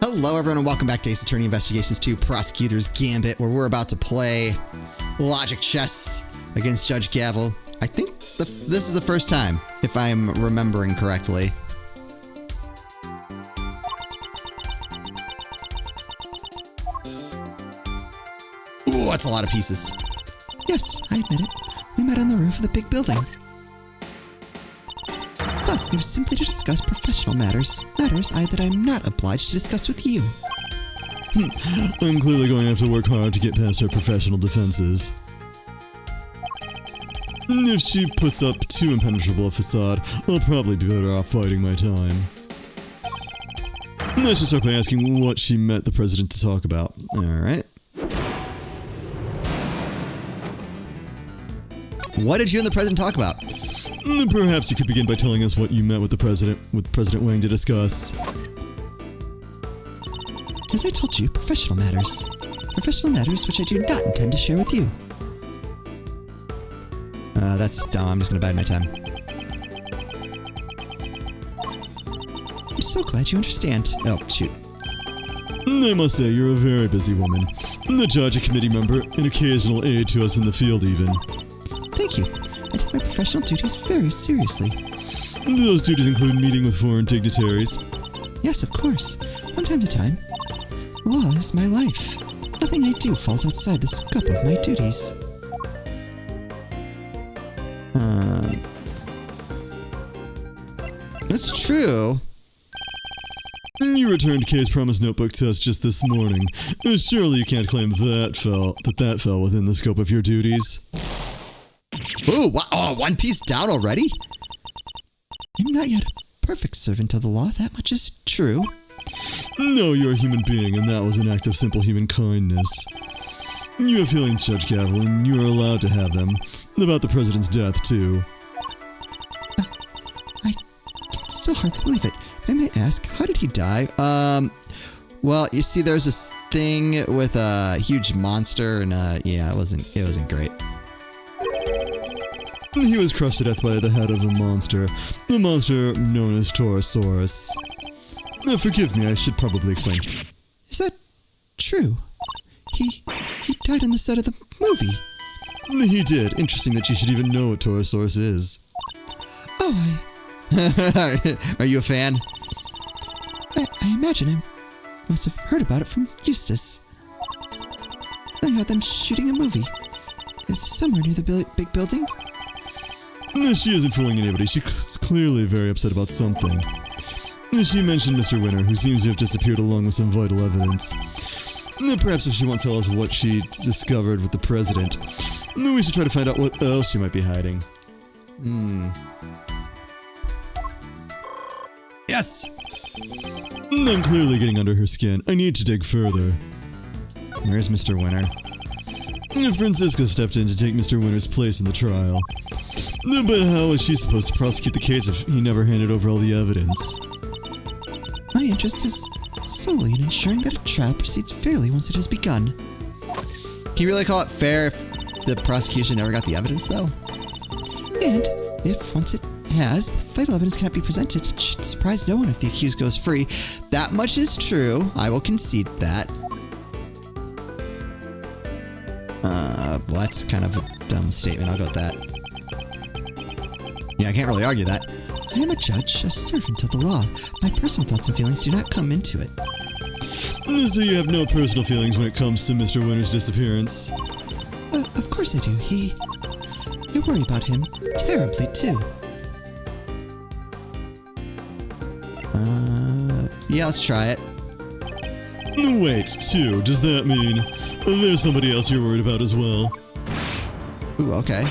Hello everyone and welcome back to Ace Attorney Investigations 2 Prosecutor's Gambit, where we're about to play logic chess against Judge Gavel. I think this is the first time, if I'm remembering correctly. Ooh, that's a lot of pieces. Yes, I admit it. We met on the roof of the big building. Oh, it was simply to discuss professional matters. Matters that I'm not obliged to discuss with you. I'm clearly going to have to work hard to get past her professional defenses. If she puts up too impenetrable a facade, I'll probably be better off biding my time. I should start by asking what she met the president to talk about. Alright. What did you and the president talk about? Perhaps you could begin by telling us what you met with President Wang to discuss. As I told you, professional matters. Professional matters which I do not intend to share with you. That's dumb. I'm just gonna bide my time. I'm so glad you understand. Oh, shoot. I must say, you're a very busy woman. A judge, a committee member, an occasional aide to us in the field even. Thank you. I take my professional duties very seriously. Those duties include meeting with foreign dignitaries. Yes, of course. From time to time. Law is my life. Nothing I do falls outside the scope of my duties. That's true. You returned Kay's promise notebook to us just this morning. Surely you can't claim that fell within the scope of your duties. Ooh, oh, one piece down already? I'm not yet a perfect servant of the law, that much is true. No, you're a human being, and that was an act of simple human kindness. You have feelings, Judge Gavel, and you are allowed to have them. About the president's death, too. I can still hardly believe it. If I may ask, how did he die? Well, you see, there's this thing with a huge monster, and yeah, it wasn't great. He was crushed to death by the head of a monster known as Torosaurus. Forgive me, I should probably explain. Is that true? He died on the set of the movie. He did. Interesting that you should even know what Torosaurus is. Oh, Are you a fan? I imagine I must have heard about it from Eustace. I heard them shooting a movie. It's somewhere near the big building. She isn't fooling anybody. She's clearly very upset about something. She mentioned Mr. Winter, who seems to have disappeared along with some vital evidence. Perhaps if she won't tell us what she discovered with the president, we should try to find out what else she might be hiding. Yes! I'm clearly getting under her skin. I need to dig further. Where's Mr. Winter? Francisca stepped in to take Mr. Winter's place in the trial. But how is she supposed to prosecute the case if he never handed over all the evidence? My interest is solely in ensuring that a trial proceeds fairly once it has begun. Can you really call it fair if the prosecution never got the evidence, though? And if, once it has, the vital evidence cannot be presented, it should surprise no one if the accused goes free. That much is true. I will concede that. Well, that's kind of a dumb statement. I'll go with that. Yeah, I can't really argue that. I am a judge, a servant of the law. My personal thoughts and feelings do not come into it. So you have no personal feelings when it comes to Mr. Winter's disappearance? Of course I do. I worry about him terribly, too. Yeah, let's try it. Wait, two? Does that mean there's somebody else you're worried about as well? Ooh, okay.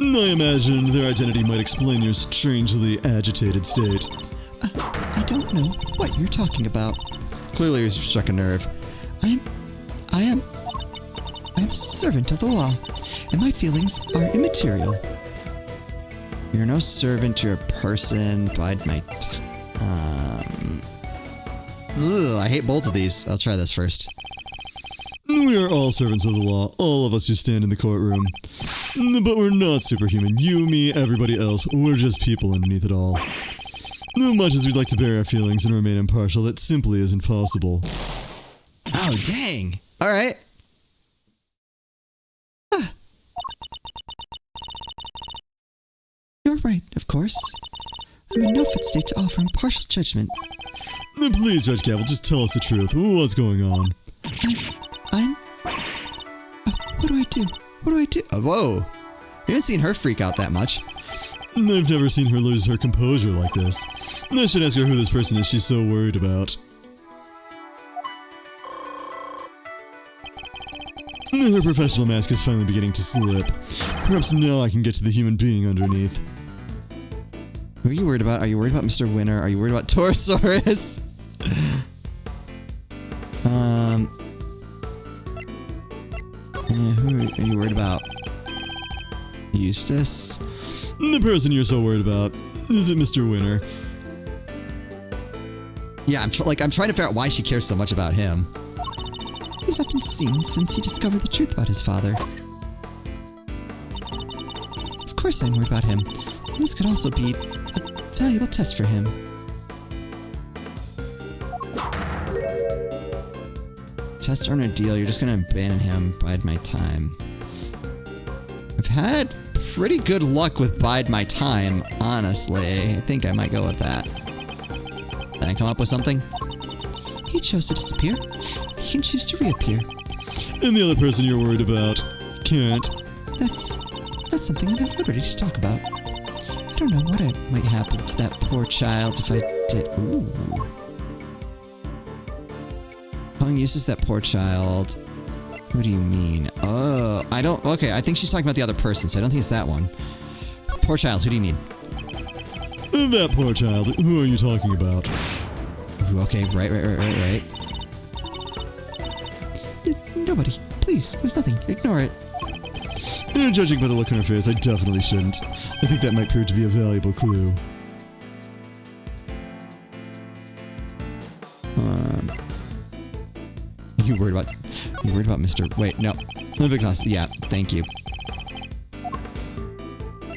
I imagine their identity might explain your strangely agitated state. I don't know what you're talking about. Clearly you've struck a nerve. I am a servant of the law, and my feelings are immaterial. You're no servant, you're a person. Bide my time. I hate both of these. I'll try this first. We are all servants of the law, all of us who stand in the courtroom. But we're not superhuman. You, me, everybody else, we're just people underneath it all. Much as we'd like to bury our feelings and remain impartial, that simply isn't possible. Oh, dang. All right. Ah. You're right, of course. I'm in no fit state to offer impartial judgment. Then please, Judge Gavel, just tell us the truth. What's going on? I'm... Oh, what do I do? What do I do? Oh, whoa. You haven't seen her freak out that much. I've never seen her lose her composure like this. I should ask her who this person is she's so worried about. Her professional mask is finally beginning to slip. Perhaps now I can get to the human being underneath. Who are you worried about? Are you worried about Mr. Winner? Are you worried about Torosaurus? Who are you worried about? Eustace? The person you're so worried about. Is it Mr. Winner? Yeah, I'm trying to figure out why she cares so much about him. He's not been seen since he discovered the truth about his father. Of course I'm worried about him. This could also be a valuable test for him. Test or no deal, you're just gonna abandon him, bide my time. I've had pretty good luck with bide my time, honestly. I think I might go with that. Did I come up with something? He chose to disappear. He can choose to reappear. And the other person you're worried about can't. That's something I'm at liberty to talk about. I don't know what might happen to that poor child if I did. Ooh. Calling Eustace that poor child. What do you mean? Oh, I don't. Okay, I think she's talking about the other person, so I don't think it's that one. Poor child, who do you mean? That poor child. Who are you talking about? Ooh, okay, right. Nobody. Please, there's nothing. Ignore it. Judging by the look on her face, I definitely shouldn't. I think that might prove to be a valuable clue. You worried about Mr. Wait, no. I'm exhausted. Yeah, thank you.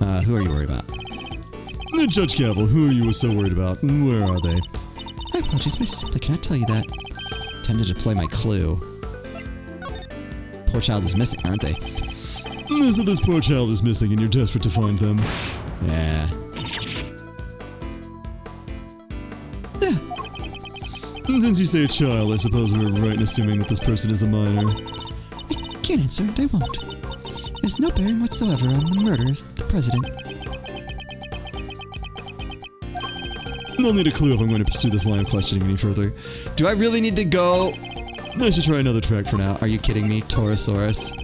Who are you worried about? Judge Gavel, who are you so worried about? And where are they? My apologies, but I simply cannot tell you that. Time to deploy my clue. Poor child is missing, aren't they? So this poor child is missing and you're desperate to find them. Yeah. Since you say a child, I suppose we're right in assuming that this person is a minor. I can't answer and I won't. There's no bearing whatsoever on the murder of the president. I'll need a clue if I'm going to pursue this line of questioning any further. Do I really need to go? I should try another track for now. Are you kidding me? Torosaurus.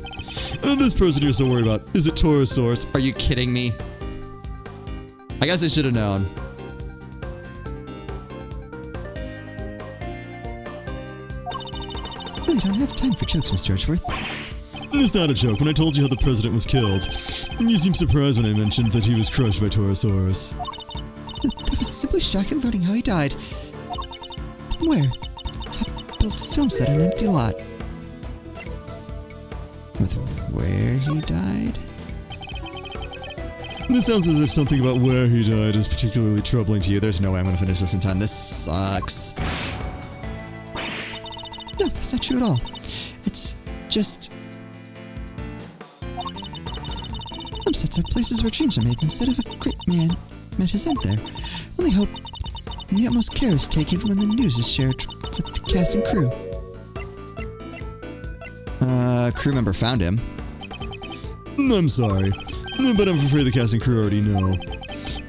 This person you're so worried about, is it Torosaurus? Are you kidding me? I guess I should have known. Really don't have time for jokes, Mr. Edgeworth. It's not a joke. When I told you how the president was killed, you seemed surprised when I mentioned that he was crushed by Torosaurus. That was simply shocking learning how he died. Where? I've built film set on an empty lot. With where he died? It sounds as if something about where he died is particularly troubling to you. There's no way I'm gonna finish this in time. This sucks. No, that's not true at all. It's just... Film sets are places where dreams are made. Instead of a great man met his end there. Only hope and the utmost care is taken when the news is shared with the cast and crew. Crew member found him. I'm sorry, but I'm afraid the cast and crew already know.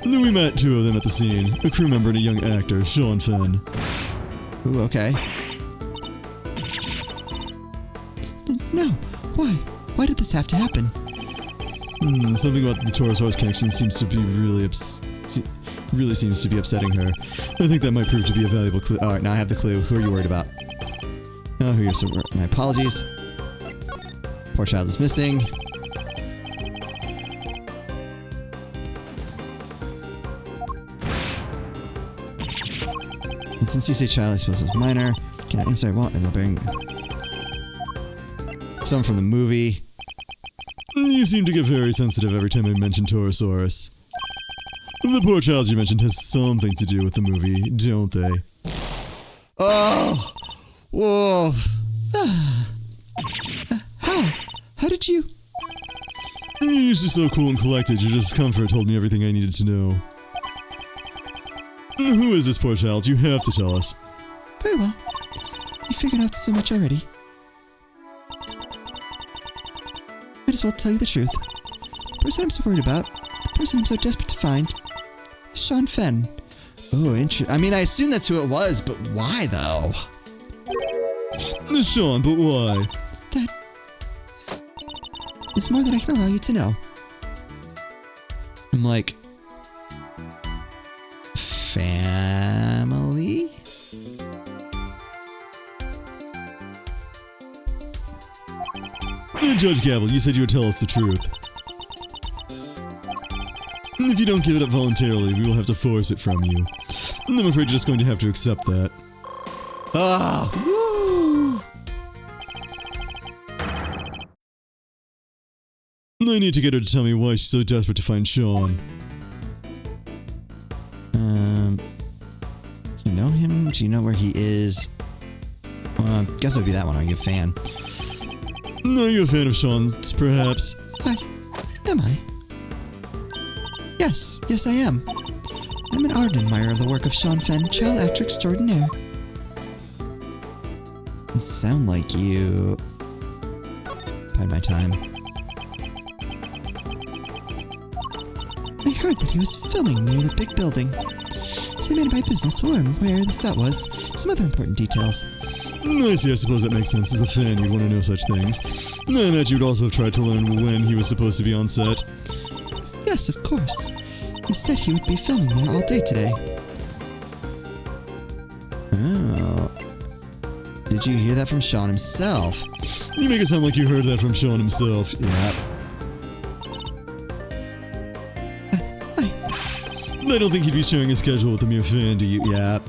We met two of them at the scene, a crew member and a young actor, Sean Finn. Ooh, okay. No, why? Why did this have to happen? Something about the Torosaurus connection seems to be really seems to be upsetting her. I think that might prove to be a valuable clue. Alright, now I have the clue. Who are you worried about? Oh, who you're so worried. My apologies. Poor child is missing. And since you say child, I suppose it's minor. Can I insert what? And bearing someone from the movie. You seem to get very sensitive every time I mention Torosaurus. The poor child you mentioned has something to do with the movie, don't they? Oh! Whoa! How did you... You're usually so cool and collected, your discomfort told me everything I needed to know. Who is this poor child? You have to tell us. Very well. You figured out so much already. Might as well tell you the truth. The person I'm so worried about, the person I'm so desperate to find, is Sean Fenn. Oh, interesting. I mean, I assume that's who it was, but why, though? Sean, but why? That is more than I can allow you to know. I'm like... family? Judge Gavel, you said you would tell us the truth. If you don't give it up voluntarily, we will have to force it from you. I'm afraid you're just going to have to accept that. Ah, woo! I need to get her to tell me why she's so desperate to find Sean. Do you know him? Do you know where he is? Guess it would be that one. Are you a fan? Are you a fan of Sean's, perhaps? Am I? Yes, I am. I'm an ardent admirer of the work of Sean Fenn, child actor extraordinaire. And sound like you... Pardon my time. I heard that he was filming near the big building. So I made it my business to learn where the set was, some other important details. I see, I suppose that makes sense. As a fan, you'd want to know such things. I imagine you'd also have tried to learn when he was supposed to be on set. Yes, of course. He said he would be filming there all day today. Oh. Did you hear that from Sean himself? You make it sound like you heard that from Sean himself. Yep. I don't think he'd be sharing his schedule with a mere fan, do you? Yeah.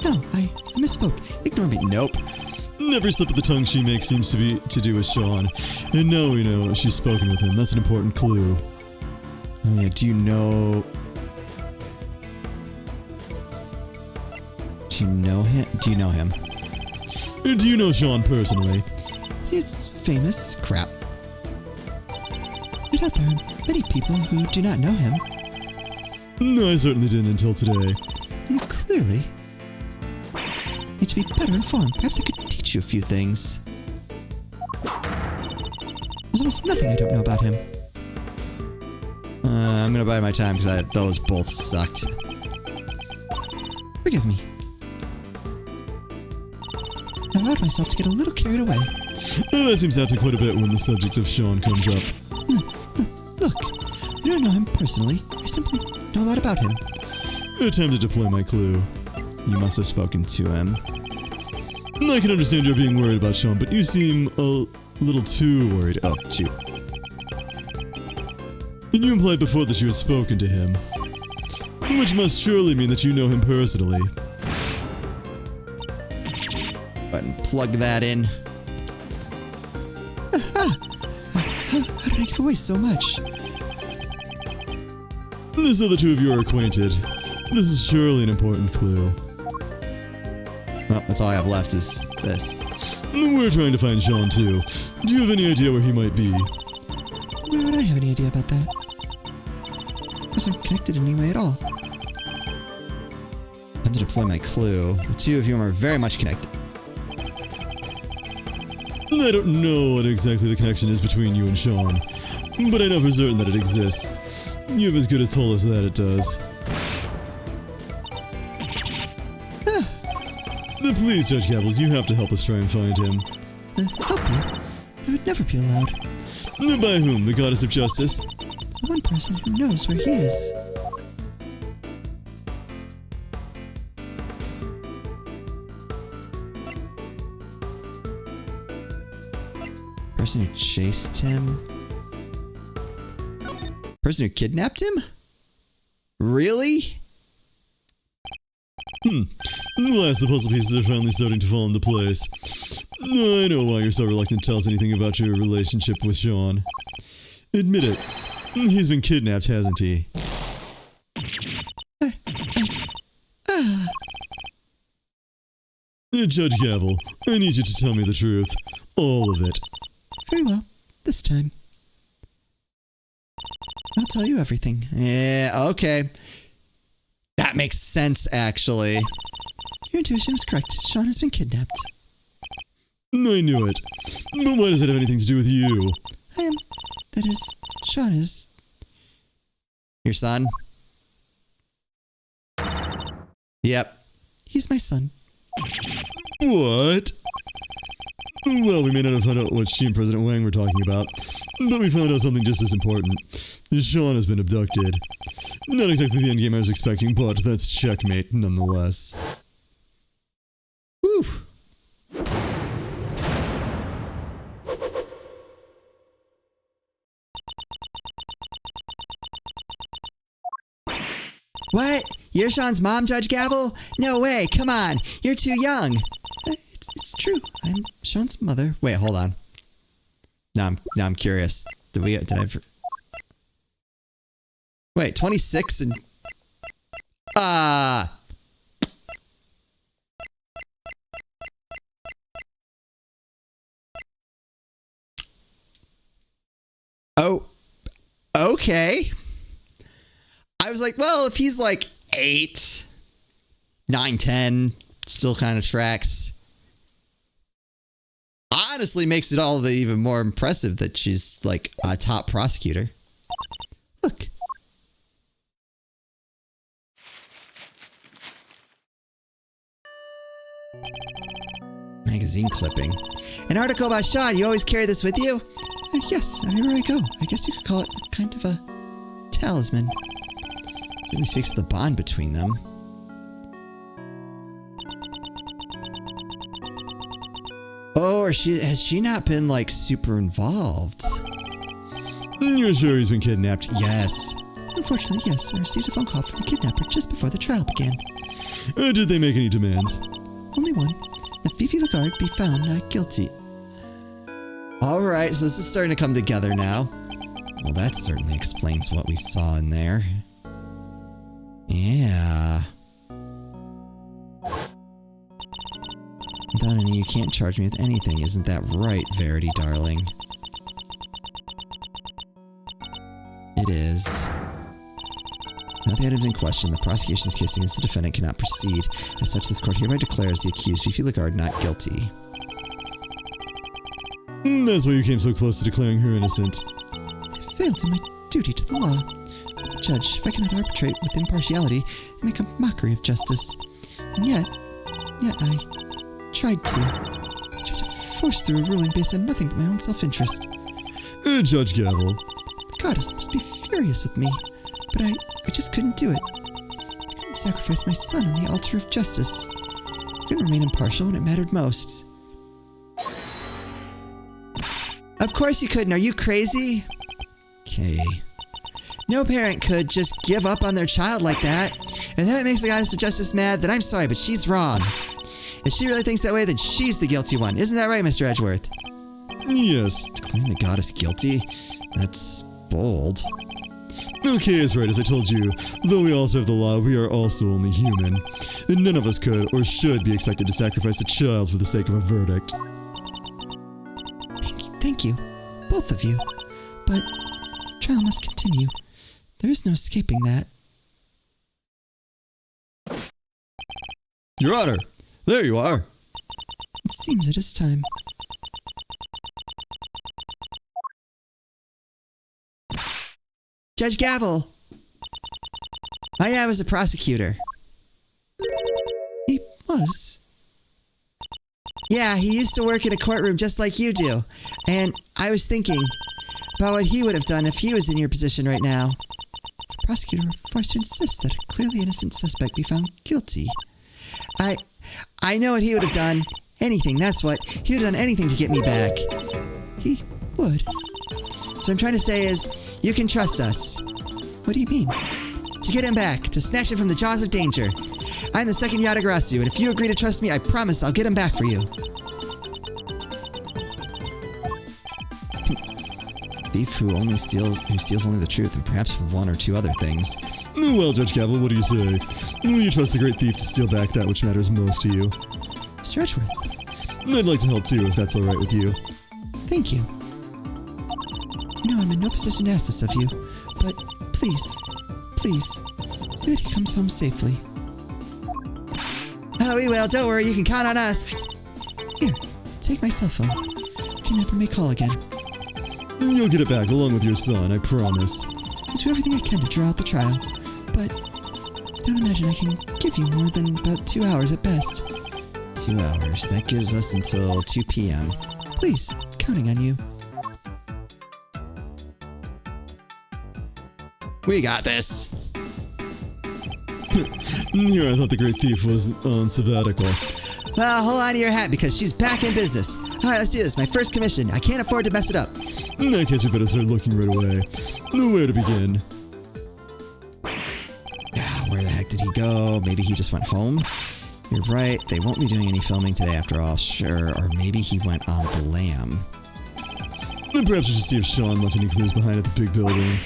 No, I misspoke. Ignore me. Nope. Every slip of the tongue she makes seems to be to do with Sean. And now we know she's spoken with him. That's an important clue. Oh yeah, do you know him? Do you know him? Do you know Sean personally? He's famous. Crap. But there are many people who do not know him. No, I certainly didn't until today. You clearly need to be better informed. Perhaps I could teach you a few things. There's almost nothing I don't know about him. I'm gonna bide my time because those both sucked. Forgive me. I allowed myself to get a little carried away. That seems to happen quite a bit when the subject of Sean comes up. Look, I don't know him personally. I simply know a lot about him. Attempted to play my clue. You must have spoken to him. I can understand you're being worried about Sean, but you seem a little too worried. Oh, shoot. And you implied before that you had spoken to him. Which must surely mean that you know him personally. Button, plug that in. How did I give away so much? So the two of you are acquainted. This is surely an important clue. Well, that's all I have left is this. We're trying to find Sean too. Do you have any idea where he might be? Why would I have any idea about that? Because I'm connected in any way at all. Time to deploy my clue. The two of you are very much connected. I don't know what exactly the connection is between you and Sean, but I know for certain that it exists. You've as good as told us that it does. Please, Judge Gavel, you have to help us try and find him. Help you? I would never be allowed. By whom? The goddess of justice? The one person who knows where he is. Person who chased him? Person who kidnapped him? Really? Alas, the puzzle pieces are finally starting to fall into place. I know why you're so reluctant to tell us anything about your relationship with Sean. Admit it. He's been kidnapped, hasn't he? Judge Gavel, I need you to tell me the truth. All of it. Very well. This time. I'll tell you everything. Yeah, okay. That makes sense, actually. Your intuition was correct. Sean has been kidnapped. I knew it. But why does it have anything to do with you? Sean is... Your son? Yep. He's my son. What? Well, we may not have found out what she and President Wang were talking about, but we found out something just as important. Sean has been abducted. Not exactly the endgame I was expecting, but that's checkmate nonetheless. Whew. What? You're Sean's mom, Judge Gavel? No way, come on. You're too young. It's true. I'm Sean's mother. Wait, hold on. Now I'm curious. Did I ever... Wait, 26 and... Oh. Okay. I was like, well, if he's like 8, 9, 10, still kind of tracks. Honestly makes it all the even more impressive that she's like a top prosecutor. Look. Magazine clipping. An article about Sean. You always carry this with you? Yes, everywhere I go. I guess you could call it kind of a talisman. It really speaks to the bond between them. Oh, or has she not been, like, super involved? You're sure he's been kidnapped? Yes. Unfortunately, yes. I received a phone call from the kidnapper just before the trial began. Did they make any demands? Only one. That Fifi Lagarde be found not guilty. Alright, so this is starting to come together now. Well, that certainly explains what we saw in there. Yeah. Without any, you can't charge me with anything. Isn't that right, Verity, darling? It is. Now the items in question, the prosecution's case against the defendant cannot proceed. As such, this court hereby declares the accused, Fifi Lagarde, not guilty. That's why you came so close to declaring her innocent. I failed in my duty to the law. I'm a judge. If I cannot arbitrate with impartiality, I make a mockery of justice. And yet I tried to force through a ruling based on nothing but my own self-interest. Judge Gavel. The goddess must be furious with me, but I just couldn't do it. I couldn't sacrifice my son on the altar of justice. I couldn't remain impartial when it mattered most. Of course you couldn't. Are you crazy? Okay. No parent could just give up on their child like that. And that makes the goddess of justice mad, then I'm sorry, but she's wrong. If she really thinks that way, then she's the guilty one. Isn't that right, Mr. Edgeworth? Yes. Declaring the goddess guilty? That's bold. Okay, is right, as I told you. Though we also have the law, we are also only human. And none of us could or should be expected to sacrifice a child for the sake of a verdict. Thank you, both of you. But the trial must continue. There is no escaping that. Your Honor, there you are. It seems it is time. Judge Gavel! My dad was a prosecutor. He was? Yeah, he used to work in a courtroom just like you do. And I was thinking about what he would have done if he was in your position right now. The prosecutor was forced to insist that a clearly innocent suspect be found guilty. I know what he would have done. Anything, that's what. He would have done anything to get me back. He would. So what I'm trying to say is, you can trust us. What do you mean? To get him back, to snatch him from the jaws of danger. I'm the second Yatagarasu, and if you agree to trust me, I promise I'll get him back for you. Thief who steals only the truth, and perhaps one or two other things. Well, Judge Gavel, what do you say? Will you trust the great thief to steal back that which matters most to you? Mr. Edgeworth. I'd like to help too, if that's alright with you. Thank you. You know, I'm in no position to ask this of you, but please, see that he comes home safely. Oh, we will. Don't worry. You can count on us. Here, take my cell phone. You can never make call again. You'll get it back along with your son, I promise. I'll do everything I can to draw out the trial, but I don't imagine I can give you more than about 2 hours at best. 2 hours. That gives us until 2 p.m. Please, counting on you. We got this. Here, I thought the Great Thief was on sabbatical. Well, hold on to your hat because she's back in business. All right, let's do this. My first commission. I can't afford to mess it up. In that case, we better start looking right away. Where to begin? Where the heck did he go? Maybe he just went home? You're right. They won't be doing any filming today after all. Sure. Or maybe he went on the lam. Then perhaps we should see if Sean left any clues behind at the big building.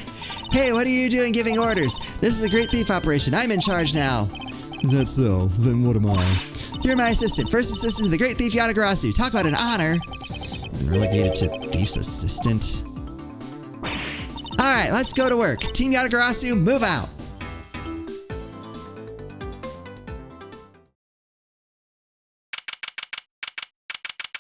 Hey, what are you doing giving orders? This is a Great Thief operation. I'm in charge now. Is that so? Then what am I? You're my assistant. First assistant to the Great Thief Yatagarasu. Talk about an honor. And relegated to Thief's assistant. Alright, let's go to work. Team Yatagarasu, move out.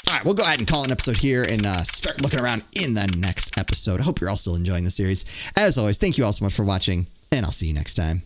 Alright, we'll go ahead and call an episode here and start looking around in the next episode. I hope you're all still enjoying the series. As always, thank you all so much for watching, and I'll see you next time.